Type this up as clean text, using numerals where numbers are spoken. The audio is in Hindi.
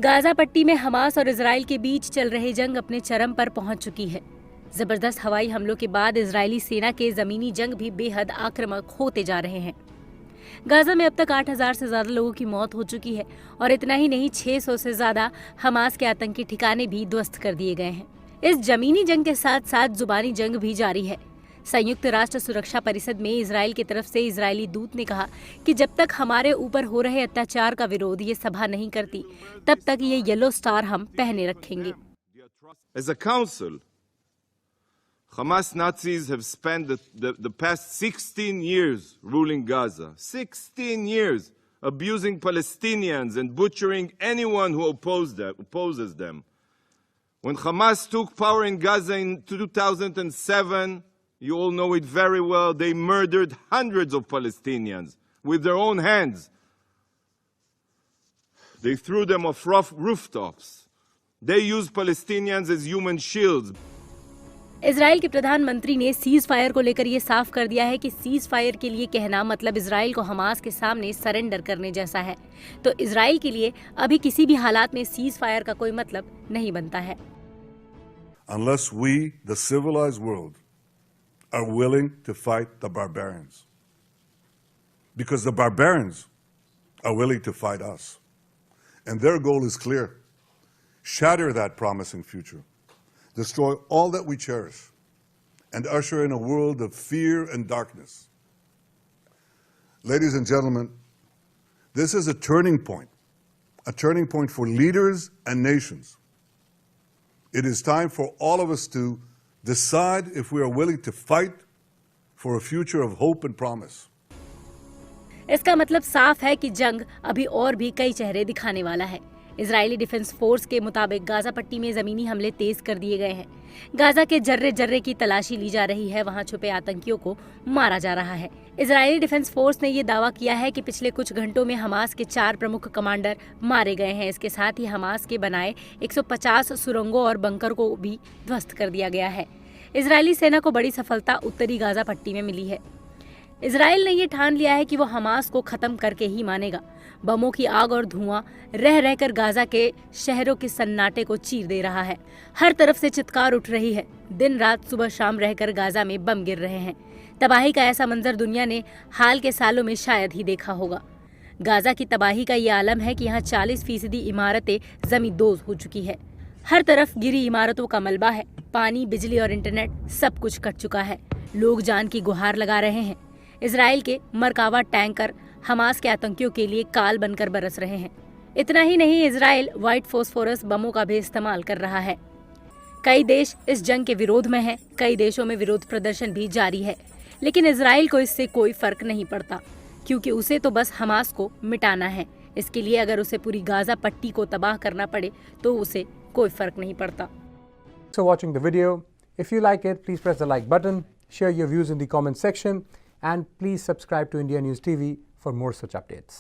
गाजा पट्टी में हमास और इजराइल के बीच चल रही जंग अपने चरम पर पहुंच चुकी है। जबरदस्त हवाई हमलों के बाद इजरायली सेना के जमीनी जंग भी बेहद आक्रामक होते जा रहे हैं। गाजा में अब तक 8,000 से ज्यादा लोगों की मौत हो चुकी है और इतना ही नहीं 600 से ज्यादा हमास के आतंकी ठिकाने भी ध्वस्त कर दिए गए हैं। इस जमीनी जंग के साथ साथ जुबानी जंग भी जारी है। संयुक्त राष्ट्र सुरक्षा परिषद में इजराइल की तरफ से इजरायली दूत ने कहा कि जब तक हमारे ऊपर हो रहे अत्याचार का विरोध ये सभा नहीं करती, तब तक ये येलो स्टार हम पहने रखेंगे। As a council, Hamas Nazis have spent the past 16 years ruling Gaza. 16 years abusing Palestinians and butchering anyone who opposes them. When Hamas took power in Gaza in 2007, you all know it very well, they murdered hundreds of Palestinians with their own hands. They threw them off rooftops. They used Palestinians as human shields. Israel के प्रधानमंत्री ने सीज फायर को लेकर ये साफ कर दिया है कि सीज फायर के लिए कहना मतलब इजराइल को हमास के सामने सरेंडर करने जैसा है। तो इजराइल के लिए अभी किसी भी हालात में सीज फायर का कोई मतलब नहीं बनता है। Unless we, the civilized world, are willing to fight the barbarians. Because the barbarians are willing to fight us. And their goal is clear. Shatter that promising future. Destroy all that we cherish. And usher in a world of fear and darkness. Ladies and gentlemen, this is a turning point. A turning point for leaders and nations. It is time for all of us to decide if we are willing to fight for a future of hope and promise. इसका मतलब साफ है कि जंग अभी और भी कई चेहरे दिखाने वाला है। इजरायली डिफेंस फोर्स के मुताबिक गाजा पट्टी में जमीनी हमले तेज कर दिए गए हैं। गाजा के जर्रे जर्रे की तलाशी ली जा रही है, वहां छुपे आतंकियों को मारा जा रहा है। इजरायली डिफेंस फोर्स ने ये दावा किया है कि पिछले कुछ घंटों में हमास के 4 प्रमुख कमांडर मारे गए हैं। इसके साथ ही हमास के बनाए 150 सुरंगों और बंकर को भी ध्वस्त कर दिया गया है। इजरायली सेना को बड़ी सफलता उत्तरी गाजा पट्टी में मिली है। इजराइल ने ये ठान लिया है कि वो हमास को खत्म करके ही मानेगा। बमों की आग और धुआं रह रहकर गाजा के शहरों के सन्नाटे को चीर दे रहा है। हर तरफ से चित्कार उठ रही है। दिन रात सुबह शाम रहकर गाजा में बम गिर रहे हैं। तबाही का ऐसा मंजर दुनिया ने हाल के सालों में शायद ही देखा होगा। गाजा की तबाही का ये आलम है कि यहाँ 40% इमारतें जमींदोज हो चुकी है। हर तरफ गिरी इमारतों का मलबा है। पानी, बिजली और इंटरनेट सब कुछ कट चुका है। लोग जान की गुहार लगा रहे हैं। इजराइल के मरकावा टैंकर हमास के आतंकियों के लिए काल बनकर बरस रहे हैं। इतना ही नहीं, इजराइल व्हाइट फॉस्फोरस बमों का भी इस्तेमाल कर रहा है। कई देश इस जंग के विरोध में हैं। कई देशों में विरोध प्रदर्शन भी जारी है, लेकिन इजराइल को इससे कोई फर्क नहीं पड़ता, क्योंकि उसे तो बस हमास को मिटाना है। इसके लिए अगर उसे पूरी गाजा पट्टी को तबाह करना पड़े तो उसे कोई फर्क नहीं पड़ता। So watching the video, if you like it, please press the like button, share your views in the comment section, and please subscribe to India News TV for more such updates.